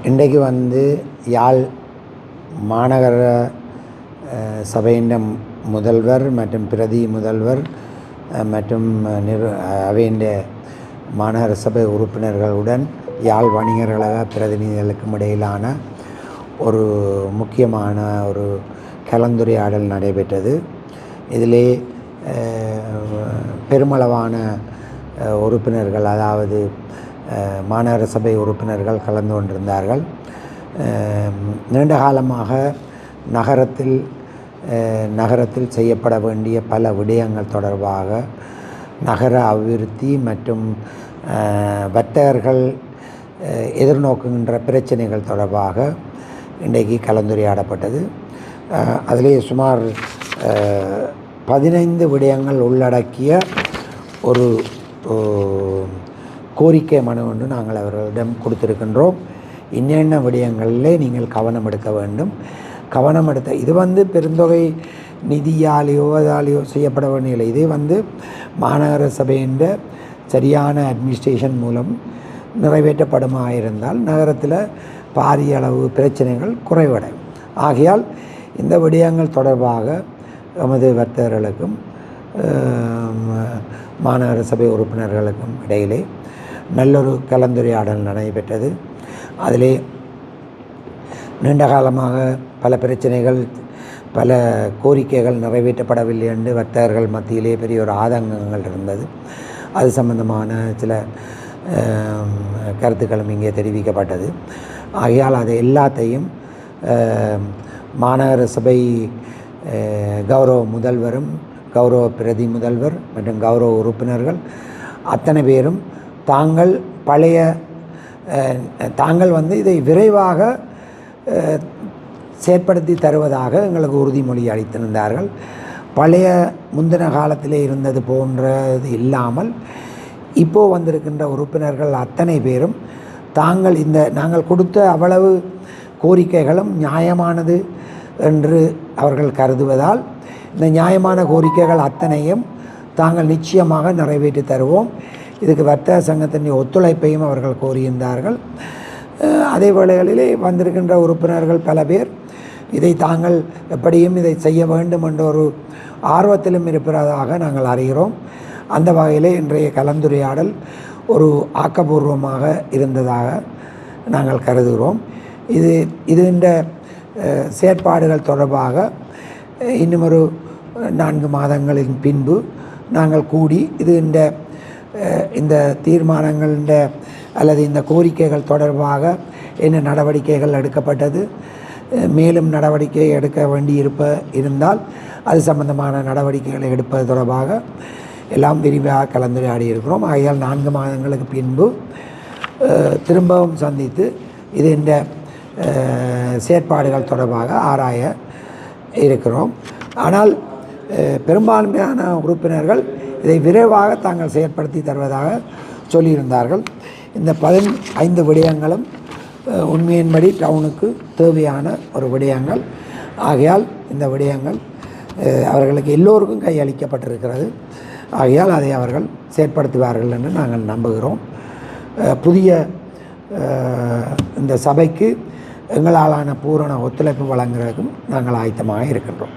இன்றைக்கு யாழ் மாநகர சபையின் முதல்வர் மற்றும் பிரதி முதல்வர் மற்றும் அவையின் மாநகர சபை உறுப்பினர்களுடன் யாழ் வணிகர் கழக பிரதிநிதிகளுக்கும் இடையிலான ஒரு முக்கியமான ஒரு கலந்துரையாடல் நடைபெற்றது. இதிலே பெருமளவான உறுப்பினர்கள், அதாவது மாநகர சபை உறுப்பினர்கள் கலந்து கொண்டிருந்தார்கள். நீண்ட காலமாக நகரத்தில் செய்யப்பட வேண்டிய பல விடயங்கள் தொடர்பாக, நகர அபிவிருத்தி மற்றும் வர்த்தகர்கள் எதிர்நோக்குகின்ற பிரச்சனைகள் தொடர்பாக இன்றைக்கு கலந்துரையாடப்பட்டது. அதிலே சுமார் 15 விடயங்கள் உள்ளடக்கிய ஒரு கோரிக்கை மனு ஒன்று நாங்கள் அவர்களிடம் கொடுத்திருக்கின்றோம். இன்னென்ன விடயங்களிலே நீங்கள் கவனம் எடுக்க வேண்டும். இது பெருந்தொகை நிதியாலேயோ அதாலேயோ செய்யப்பட வேண்டிய இது மாநகர சபையின் சரியான அட்மினிஸ்ட்ரேஷன் மூலம் நிறைவேற்றப்படுமாக இருந்தால் நகரத்தில் பாரிய அளவு பிரச்சனைகள் குறைவடையும். ஆகையால் இந்த விடயங்கள் தொடர்பாக எமது வர்த்தகர்களுக்கும் மாநகர சபை உறுப்பினர்களுக்கும் இடையிலே நல்லொரு கலந்துரையாடல் நடைபெற்றது. அதிலே நீண்ட காலமாக பல பிரச்சனைகள், பல கோரிக்கைகள் நிறைவேற்றப்படவில்லை என்று வர்த்தகர்கள் மத்தியிலே பெரிய ஒரு ஆதங்கங்கள் இருந்தது. அது சம்பந்தமான சில கருத்துக்களும் இங்கே தெரிவிக்கப்பட்டது. ஆகையால் அது எல்லாத்தையும் மாநகர சபை கௌரவ முதல்வரும், கௌரவ பிரதி முதல்வர் மற்றும் கௌரவ உறுப்பினர்கள் அத்தனை பேரும் தாங்கள் இதை விரைவாக செயற்படுத்தி தருவதாக எங்களுக்கு உறுதிமொழி அளித்திருந்தார்கள். முந்தின காலத்திலே இருந்தது போன்றது இல்லாமல் இப்போது வந்திருக்கின்ற உறுப்பினர்கள் அத்தனை பேரும் நாங்கள் கொடுத்த அவ்வளவு கோரிக்கைகளும் நியாயமானது என்று அவர்கள் கருதுவதால் இந்த நியாயமான கோரிக்கைகள் அத்தனையும் தாங்கள் நிச்சயமாக நிறைவேற்றி தருவோம். இதுக்கு வர்த்தக சங்கத்தின் ஒத்துழைப்பையும் அவர்கள் கோரியிருந்தார்கள். அதே வேளைகளிலே வந்திருக்கின்ற உறுப்பினர்கள் பல பேர் தாங்கள் எப்படியும் இதை செய்ய வேண்டும் என்ற ஒரு ஆர்வத்திலும் இருப்பதாக நாங்கள் அறிகிறோம். அந்த வகையிலே இன்றைய கலந்துரையாடல் ஒரு ஆக்கப்பூர்வமாக இருந்ததாக நாங்கள் கருதுகிறோம். இந்த செயற்பாடுகள் தொடர்பாக இன்னும் ஒரு 4 மாதங்களின் பின்பு நாங்கள் கூடி இந்த தீர்மானங்கள் அல்லது இந்த கோரிக்கைகள் தொடர்பாக என்ன நடவடிக்கைகள் எடுக்கப்பட்டது, மேலும் நடவடிக்கை எடுக்க வேண்டி இருந்தால் அது சம்பந்தமான நடவடிக்கைகளை எடுப்பது தொடர்பாக எல்லாம் விரிவாக கலந்துரையாடி இருக்கிறோம். ஆகையால் 4 மாதங்களுக்கு பின்பு திரும்பவும் சந்தித்து இந்த செயற்பாடுகள் தொடர்பாக ஆராய இருக்கிறோம். ஆனால் பெரும்பான்மையான உறுப்பினர்கள் இதை விரைவாக தாங்கள் செயற்படுத்தி தருவதாக சொல்லியிருந்தார்கள். இந்த 15 விடயங்களும் உண்மையின்படி டவுனுக்கு தேவையான ஒரு விடயங்கள். ஆகையால் இந்த விடயங்கள் அவர்களுக்கு எல்லோருக்கும் கையளிக்கப்பட்டிருக்கிறது. ஆகையால் அதை அவர்கள் செயற்படுத்துவார்கள் என்று நாங்கள் நம்புகிறோம். புதிய இந்த சபைக்கு எங்களாலான பூரண ஒத்துழைப்பு வழங்குவதற்கும் நாங்கள் ஆயத்தமாக இருக்கின்றோம்.